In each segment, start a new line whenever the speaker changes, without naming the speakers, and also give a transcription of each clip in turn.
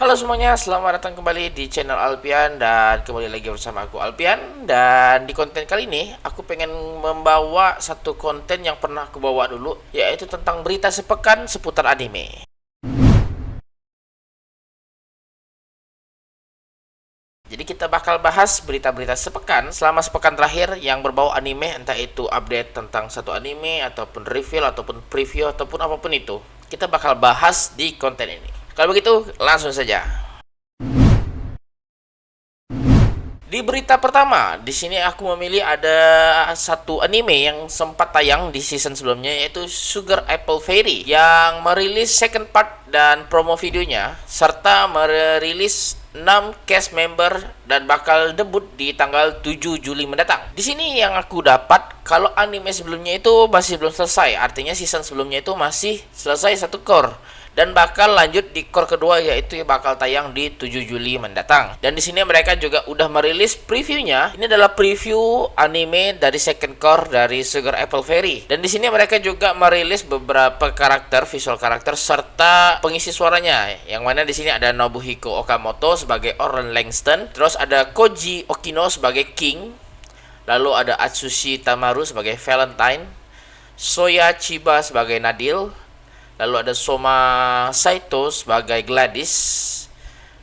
Halo semuanya, selamat datang kembali di channel Alpian. Dan kembali lagi bersama aku Alpian. Dan di konten kali ini aku pengen membawa satu konten yang pernah aku bawa dulu, yaitu tentang berita sepekan seputar anime. Jadi kita bakal bahas berita-berita sepekan selama sepekan terakhir yang berbau anime, entah itu update tentang satu anime, ataupun review, ataupun preview, ataupun apapun itu. Kita bakal bahas di konten ini. Kalau begitu, langsung saja. Di berita pertama, di sini aku memilih ada satu anime yang sempat tayang di season sebelumnya, yaitu Sugar Apple Fairy, yang merilis second part dan promo videonya, serta merilis 6 cast member dan bakal debut di tanggal 7 Juli mendatang. Di sini yang aku dapat, kalau anime sebelumnya itu masih belum selesai, artinya season sebelumnya itu masih selesai satu core dan bakal lanjut di core kedua, yaitu bakal tayang di 7 Juli mendatang. Dan di sini mereka juga udah merilis previewnya. Ini adalah preview anime dari second core dari Sugar Apple Fairy. Dan di sini mereka juga merilis beberapa karakter, visual karakter serta pengisi suaranya. Yang mana di sini ada Nobuhiko Okamoto sebagai Oren Langston, terus ada Koji Okino sebagai King, lalu ada Atsushi Tamaru sebagai Valentine, Soya Chiba sebagai Nadil, lalu ada Soma Saito sebagai Gladys,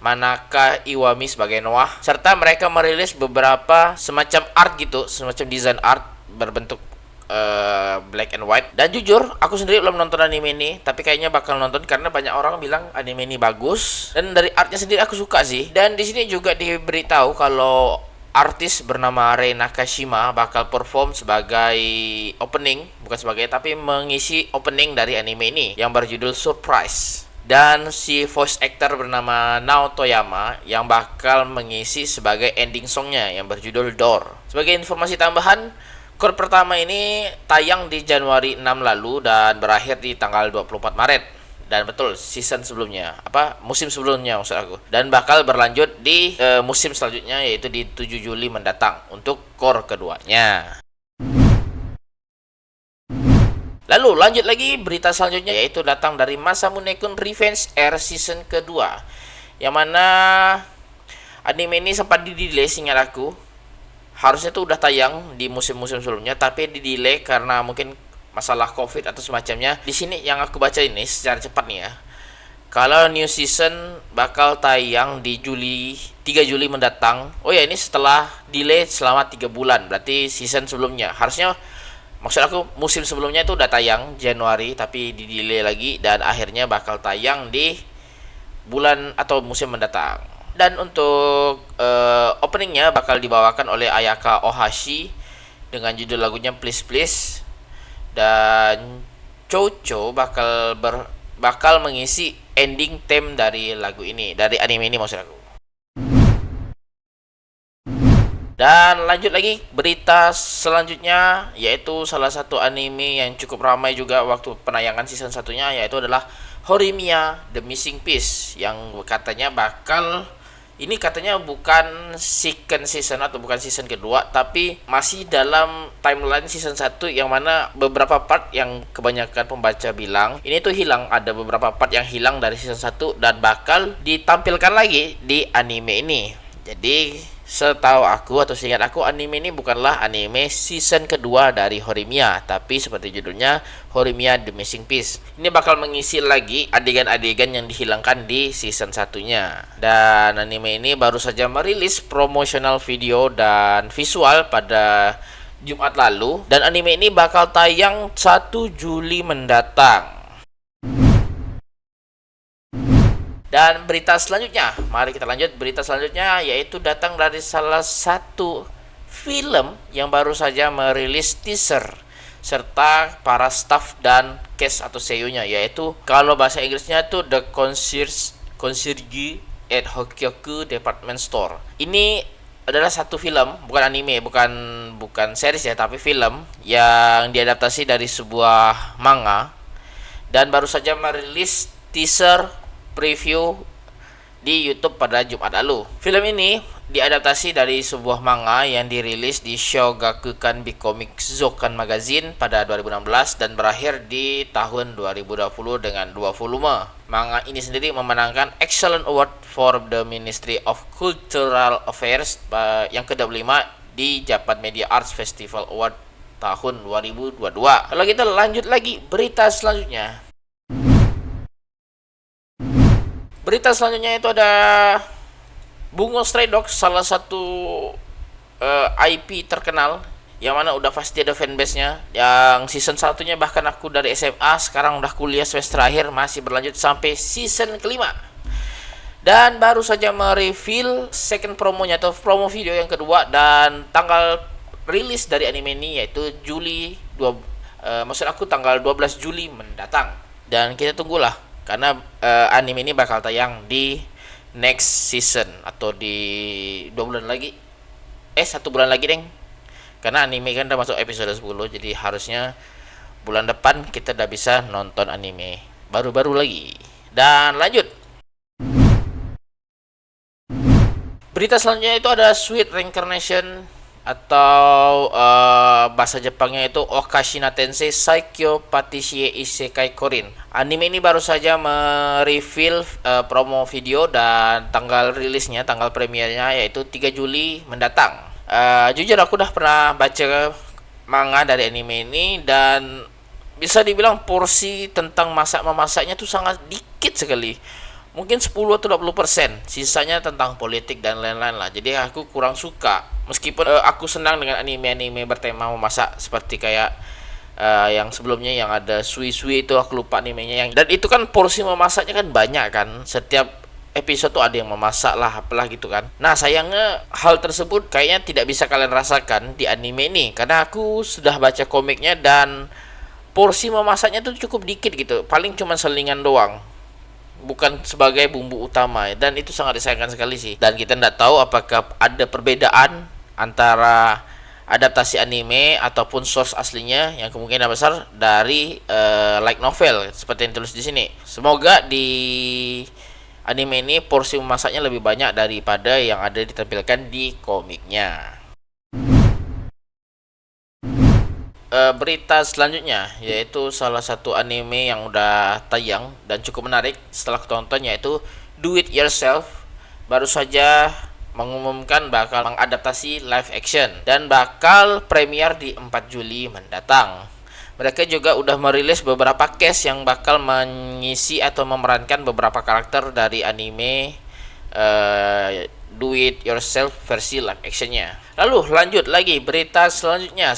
Manaka Iwami sebagai Noah, serta mereka merilis beberapa semacam art gitu, semacam desain art berbentuk black and white. Dan jujur, aku sendiri belum nonton anime ini, tapi kayaknya bakal nonton karena banyak orang bilang anime ini bagus. Dan dari artnya sendiri aku suka sih. Dan di sini juga diberitahu kalau artis bernama Rei Nakashima bakal perform sebagai opening, bukan sebagai, tapi mengisi opening dari anime ini yang berjudul Surprise. Dan si voice actor bernama Nao Toyama yang bakal mengisi sebagai ending songnya yang berjudul Door. Sebagai informasi tambahan, core pertama ini tayang di Januari 6 lalu dan berakhir di tanggal 24 Maret. Dan betul, season sebelumnya, musim sebelumnya maksud aku, dan bakal berlanjut di musim selanjutnya, yaitu di 7 Juli mendatang untuk core keduanya. Lalu lanjut lagi, berita selanjutnya yaitu datang dari Masamune-kun Revenge Air season kedua, yang mana anime ini sempat di-delay seingat aku. Harusnya tuh udah tayang di musim-musim sebelumnya, tapi di-delay karena mungkin masalah COVID atau semacamnya. Di sini yang aku baca ini secara cepat nih ya. Kalau new season bakal tayang di 3 Juli mendatang. Oh ya, ini setelah delay selama 3 bulan. Berarti season sebelumnya. Harusnya, maksud aku, musim sebelumnya itu udah tayang Januari, tapi di delay lagi dan akhirnya bakal tayang di bulan atau musim mendatang. Dan untuk openingnya bakal dibawakan oleh Ayaka Ohashi dengan judul lagunya Please Please. Dan Chocho bakal mengisi ending theme dari lagu ini, dari anime ini maksud aku. Dan lanjut lagi, berita selanjutnya yaitu salah satu anime yang cukup ramai juga waktu penayangan season satunya, yaitu adalah Horimiya The Missing Piece, yang katanya bukan second season atau bukan season kedua, tapi masih dalam timeline season 1, yang mana beberapa part yang kebanyakan pembaca bilang ini tuh hilang, ada beberapa part yang hilang dari season 1 dan bakal ditampilkan lagi di anime ini. Jadi setahu aku atau seingat aku, anime ini bukanlah anime season kedua dari Horimiya, tapi seperti judulnya, Horimiya The Missing Piece. Ini bakal mengisi lagi adegan-adegan yang dihilangkan di season satunya. Dan anime ini baru saja merilis promotional video dan visual pada Jumat lalu, dan anime ini bakal tayang 1 Juli mendatang. Dan berita selanjutnya, mari kita lanjut. Berita selanjutnya yaitu datang dari salah satu film yang baru saja merilis teaser serta para staff dan cast atau seiyunya, yaitu kalau bahasa Inggrisnya itu The Concierge at Hokyoku Department Store. Ini adalah satu film, bukan anime, bukan series ya, tapi film yang diadaptasi dari sebuah manga dan baru saja merilis teaser preview di YouTube pada Jumat lalu. Film ini diadaptasi dari sebuah manga yang dirilis di Shogakukan Bicomic Zokan Magazine pada 2016 dan berakhir di tahun 2020 dengan 2 volume. Manga ini sendiri memenangkan Excellent Award for the Ministry of Cultural Affairs yang ke-25 di Japan Media Arts Festival Award tahun 2022. Kalau kita lanjut lagi berita selanjutnya. Berita selanjutnya itu ada Bungo Stray Dogs, salah satu IP terkenal yang mana udah pasti ada fanbase-nya. Yang season satunya bahkan aku dari SMA, sekarang udah kuliah semester akhir, masih berlanjut sampai season kelima. Dan baru saja mereveal second promonya atau promo video yang kedua, dan tanggal rilis dari anime ini yaitu tanggal 12 Juli mendatang. Dan kita tunggulah karena anime ini bakal tayang di next season atau di 2 bulan lagi. 1 bulan lagi, deng. Karena anime kan udah masuk episode 10, jadi harusnya bulan depan kita udah bisa nonton anime baru-baru lagi. Dan lanjut. Berita selanjutnya itu ada Sweet Reincarnation atau bahasa Jepangnya itu Okashina Tensei Saikyo Patisie Isekai Korin. Anime ini baru saja mereveal promo video dan tanggal rilisnya, tanggal premiernya yaitu 3 Juli mendatang. Jujur aku udah pernah baca manga dari anime ini, dan bisa dibilang porsi tentang masak-memasaknya tuh sangat dikit sekali. Mungkin 10 atau 20%. Sisanya tentang politik dan lain-lain lah. Jadi aku kurang suka. Meskipun aku senang dengan anime-anime bertema memasak seperti kayak yang sebelumnya yang ada Sui-Sui itu, aku lupa animenya dan itu kan porsi memasaknya kan banyak kan. Setiap episode tuh ada yang memasak lah, apalah gitu kan. Nah, sayangnya hal tersebut kayaknya tidak bisa kalian rasakan di anime ini, karena aku sudah baca komiknya dan porsi memasaknya tuh cukup dikit gitu. Paling cuma selingan doang, bukan sebagai bumbu utama, dan itu sangat disayangkan sekali sih. Dan kita tidak tahu apakah ada perbedaan antara adaptasi anime ataupun source aslinya, yang kemungkinan besar dari light novel seperti yang tulis di sini. Semoga di anime ini porsi memasaknya lebih banyak daripada yang ada ditampilkan di komiknya. Berita selanjutnya yaitu salah satu anime yang udah tayang dan cukup menarik setelah tonton, yaitu Do It Yourself. Baru saja mengumumkan bakal mengadaptasi live action dan bakal premier di 4 Juli mendatang. Mereka juga udah merilis beberapa cast yang bakal mengisi atau memerankan beberapa karakter dari anime Do It Yourself versi live actionnya. Lalu lanjut lagi berita selanjutnya.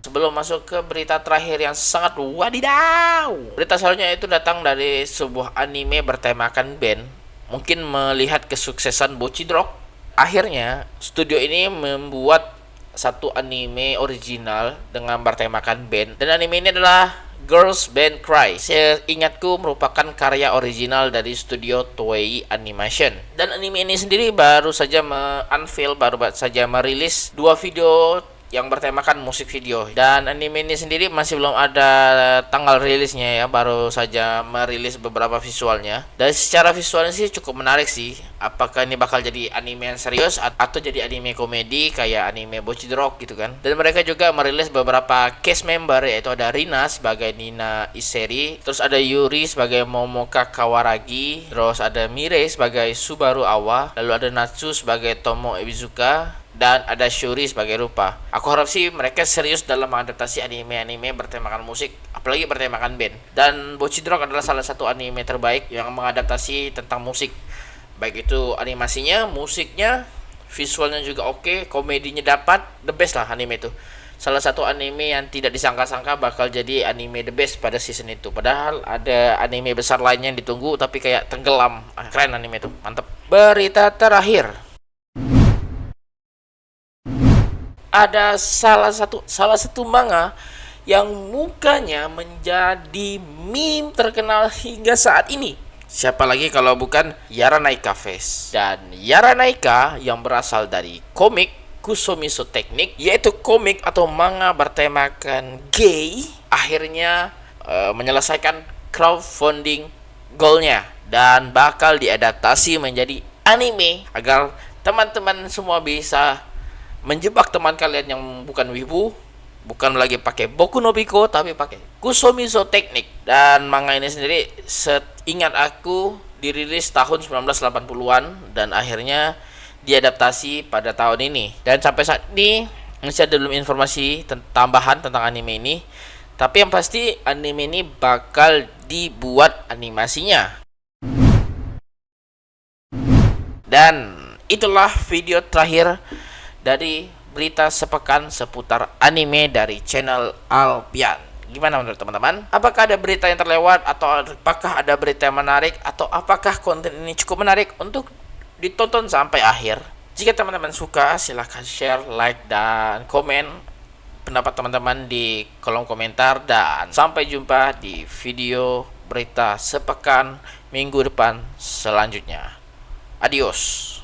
Sebelum masuk ke berita terakhir yang sangat wadidaw, berita selanjutnya itu datang dari sebuah anime bertemakan band. Mungkin melihat kesuksesan Bochidrock, akhirnya studio ini membuat satu anime original dengan bertemakan band, dan anime ini adalah Girls Band Cry. Seingatku merupakan karya original dari studio Toei Animation. Dan anime ini sendiri baru saja merilis 2 video yang bertemakan musik video, dan anime ini sendiri masih belum ada tanggal rilisnya ya, baru saja merilis beberapa visualnya. Dan secara visualnya sih cukup menarik sih. Apakah ini bakal jadi anime yang serius atau jadi anime komedi kayak anime Bochidrock gitu kan. Dan mereka juga merilis beberapa cast member, yaitu ada Rina sebagai Nina Iseri, terus ada Yuri sebagai Momoka Kawaragi, terus ada Mire sebagai Subaru Awa, lalu ada Natsu sebagai Tomo Ebizuka, dan ada Shuri sebagai Rupa. Aku harap sih mereka serius dalam mengadaptasi anime-anime bertemakan musik, apalagi bertemakan band. Dan Bochidrock adalah salah satu anime terbaik yang mengadaptasi tentang musik, baik itu animasinya, musiknya, visualnya juga oke, komedinya dapat, the best lah anime itu. Salah satu anime yang tidak disangka-sangka bakal jadi anime the best pada season itu. Padahal ada anime besar lainnya yang ditunggu tapi kayak tenggelam. Keren anime itu, mantep. Berita terakhir, ada salah satu manga yang mukanya menjadi meme terkenal hingga saat ini. Siapa lagi kalau bukan Yaranaika Face. Dan Yaranaika yang berasal dari komik Kusomiso Technic, yaitu komik atau manga bertemakan gay, akhirnya menyelesaikan crowdfunding goalnya dan bakal diadaptasi menjadi anime agar teman-teman semua bisa menjebak teman kalian yang bukan wibu bukan lagi pakai Boku no Pico tapi pakai Kusomiso Teknik. Dan manga ini sendiri seingat aku dirilis tahun 1980-an dan akhirnya diadaptasi pada tahun ini. Dan sampai saat ini masih ada belum informasi tambahan tentang anime ini. Tapi yang pasti anime ini bakal dibuat animasinya. Dan itulah video terakhir dari berita sepekan seputar anime dari channel Alpian. Gimana menurut teman-teman? Apakah ada berita yang terlewat, atau apakah ada berita yang menarik, atau apakah konten ini cukup menarik untuk ditonton sampai akhir? Jika teman-teman suka, silahkan share, like, dan komen pendapat teman-teman di kolom komentar. Dan sampai jumpa di video berita sepekan minggu depan selanjutnya. Adios.